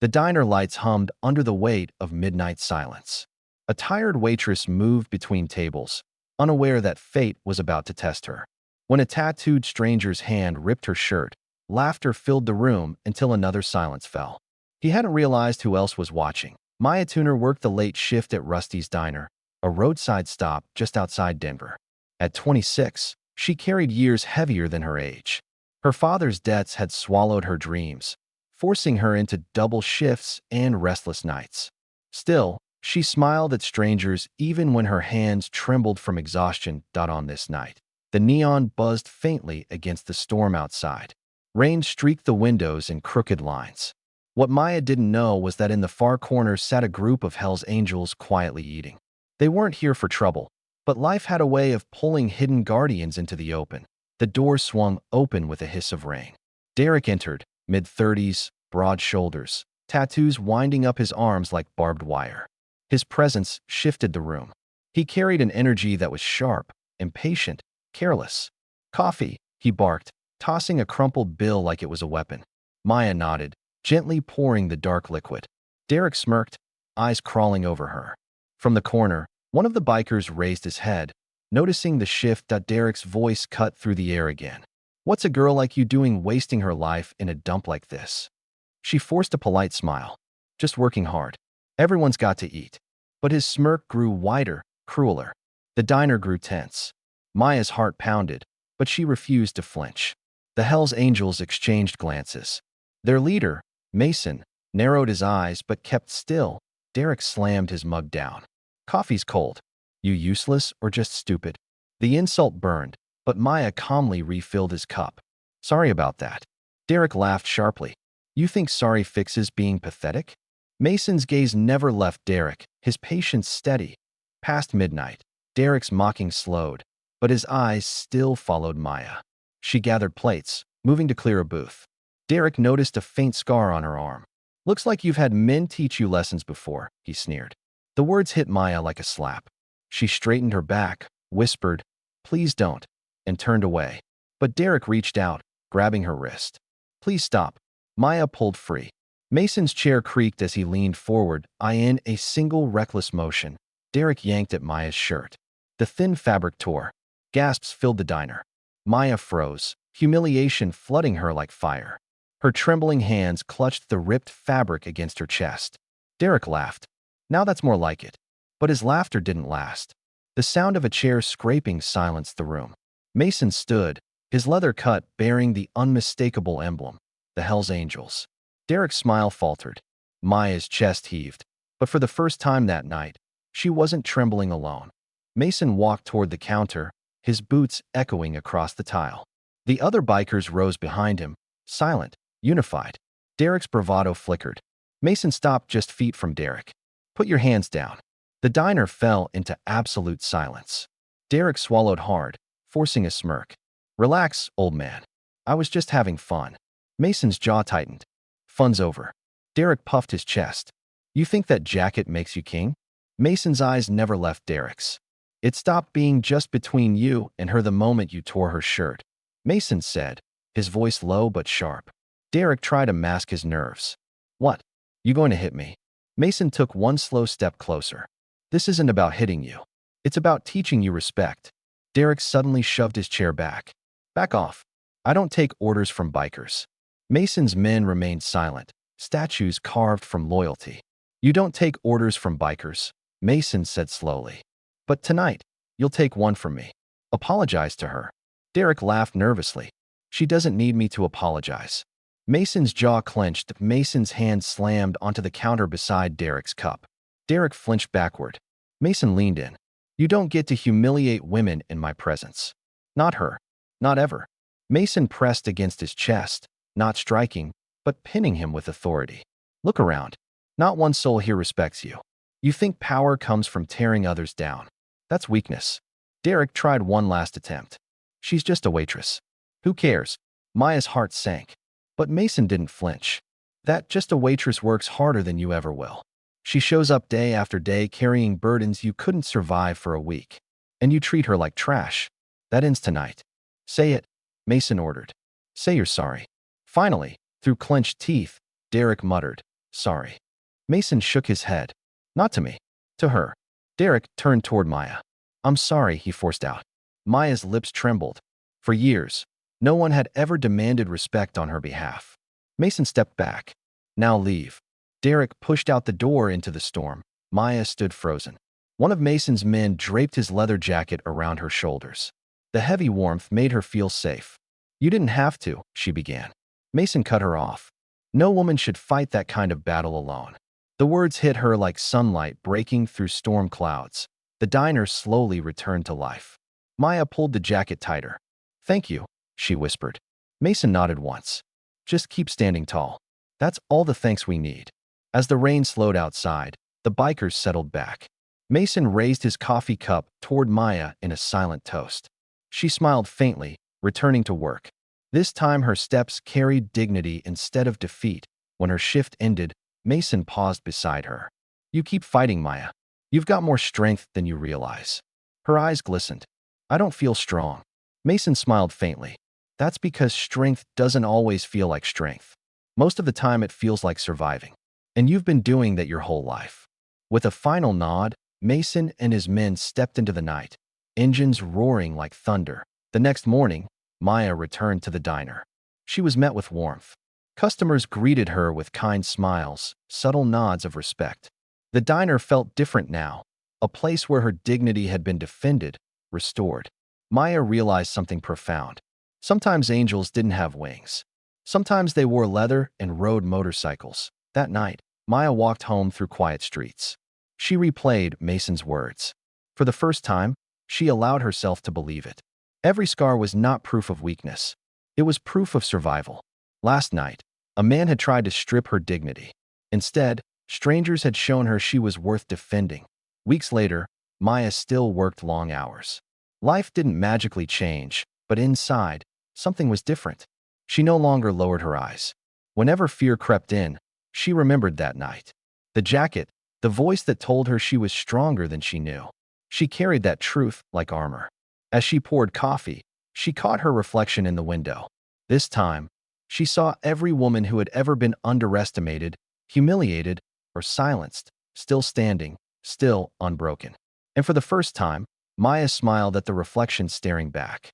The diner lights hummed under the weight of midnight silence. A tired waitress moved between tables, unaware that fate was about to test her. When a tattooed stranger's hand ripped her shirt, laughter filled the room until another silence fell. He hadn't realized who else was watching. Maya Tuner worked the late shift at Rusty's Diner, a roadside stop just outside Denver. At 26, she carried years heavier than her age. Her father's debts had swallowed her dreams, forcing her into double shifts and restless nights. Still, she smiled at strangers even when her hands trembled from exhaustion. On this night, the neon buzzed faintly against the storm outside. Rain streaked the windows in crooked lines. What Maya didn't know was that in the far corner sat a group of Hell's Angels quietly eating. They weren't here for trouble, but life had a way of pulling hidden guardians into the open. The door swung open with a hiss of rain. Derek entered, mid-30s, broad shoulders, tattoos winding up his arms like barbed wire. His presence shifted the room. He carried an energy that was sharp, impatient, careless. "Coffee," he barked, tossing a crumpled bill like it was a weapon. Maya nodded, gently pouring the dark liquid. Derek smirked, eyes crawling over her. From the corner, one of the bikers raised his head, noticing the shift. Derek's voice cut through the air again. "What's a girl like you doing wasting her life in a dump like this?" She forced a polite smile. "Just working hard. Everyone's got to eat." But his smirk grew wider, crueler. The diner grew tense. Maya's heart pounded, but she refused to flinch. The Hell's Angels exchanged glances. Their leader, Mason, narrowed his eyes but kept still. Derek slammed his mug down. "Coffee's cold. You useless or just stupid?" The insult burned, but Maya calmly refilled his cup. "Sorry about that." Derek laughed sharply. "You think sorry fixes being pathetic?" Mason's gaze never left Derek, his patience steady. Past midnight, Derek's mocking slowed, but his eyes still followed Maya. She gathered plates, moving to clear a booth. Derek noticed a faint scar on her arm. "Looks like you've had men teach you lessons before," he sneered. The words hit Maya like a slap. She straightened her back, whispered, "Please don't," and turned away. But Derek reached out, grabbing her wrist. "Please stop." Maya pulled free. Mason's chair creaked as he leaned forward, in a single reckless motion. Derek yanked at Maya's shirt. The thin fabric tore. Gasps filled the diner. Maya froze, humiliation flooding her like fire. Her trembling hands clutched the ripped fabric against her chest. Derek laughed. "Now that's more like it." But his laughter didn't last. The sound of a chair scraping silenced the room. Mason stood, his leather cut bearing the unmistakable emblem, the Hell's Angels. Derek's smile faltered. Maya's chest heaved. But for the first time that night, she wasn't trembling alone. Mason walked toward the counter, his boots echoing across the tile. The other bikers rose behind him, silent, unified. Derek's bravado flickered. Mason stopped just feet from Derek. "Put your hands down." The diner fell into absolute silence. Derek swallowed hard, forcing a smirk. "Relax, old man. I was just having fun." Mason's jaw tightened. "Fun's over." Derek puffed his chest. "You think that jacket makes you king?" Mason's eyes never left Derek's. "It stopped being just between you and her the moment you tore her shirt," Mason said, his voice low but sharp. Derek tried to mask his nerves. "What? You going to hit me?" Mason took one slow step closer. "This isn't about hitting you. It's about teaching you respect." Derek suddenly shoved his chair back. "Back off. I don't take orders from bikers." Mason's men remained silent, statues carved from loyalty. "You don't take orders from bikers," Mason said slowly. "But tonight, you'll take one from me. Apologize to her." Derek laughed nervously. "She doesn't need me to apologize." Mason's jaw clenched. Mason's hand slammed onto the counter beside Derek's cup. Derek flinched backward. Mason leaned in. "You don't get to humiliate women in my presence." "Not her. Not ever." Mason pressed against his chest, not striking, but pinning him with authority. "Look around. Not one soul here respects you. You think power comes from tearing others down. That's weakness." Derek tried one last attempt. "She's just a waitress. Who cares?" Maya's heart sank. But Mason didn't flinch. "That just a waitress works harder than you ever will. She shows up day after day carrying burdens you couldn't survive for a week. And you treat her like trash. That ends tonight." "Say it," Mason ordered. "Say you're sorry." Finally, through clenched teeth, Derek muttered, sorry. Mason shook his head. Not to me. To her. Derek turned toward Maya. I'm sorry, he forced out. Maya's lips trembled. For years, no one had ever demanded respect on her behalf. Mason stepped back. Now leave. Derek pushed out the door into the storm. Maya stood frozen. One of Mason's men draped his leather jacket around her shoulders. The heavy warmth made her feel safe. You didn't have to, she began. Mason cut her off. No woman should fight that kind of battle alone. The words hit her like sunlight breaking through storm clouds. The diner slowly returned to life. Maya pulled the jacket tighter. Thank you, she whispered. Mason nodded once. Just keep standing tall. That's all the thanks we need. As the rain slowed outside, the bikers settled back. Mason raised his coffee cup toward Maya in a silent toast. She smiled faintly, returning to work. This time her steps carried dignity instead of defeat. When her shift ended, Mason paused beside her. You keep fighting, Maya. You've got more strength than you realize. Her eyes glistened. I don't feel strong. Mason smiled faintly. That's because strength doesn't always feel like strength. Most of the time it feels like surviving. And you've been doing that your whole life. With a final nod, Mason and his men stepped into the night, engines roaring like thunder. The next morning, Maya returned to the diner. She was met with warmth. Customers greeted her with kind smiles, subtle nods of respect. The diner felt different now, a place where her dignity had been defended, restored. Maya realized something profound. Sometimes angels didn't have wings. Sometimes they wore leather and rode motorcycles. That night, Maya walked home through quiet streets. She replayed Mason's words. For the first time, she allowed herself to believe it. Every scar was not proof of weakness. It was proof of survival. Last night, a man had tried to strip her dignity. Instead, strangers had shown her she was worth defending. Weeks later, Maya still worked long hours. Life didn't magically change, but inside, something was different. She no longer lowered her eyes. Whenever fear crept in, she remembered that night. The jacket, the voice that told her she was stronger than she knew. She carried that truth like armor. As she poured coffee, she caught her reflection in the window. This time, she saw every woman who had ever been underestimated, humiliated, or silenced, still standing, still unbroken. And for the first time, Maya smiled at the reflection staring back.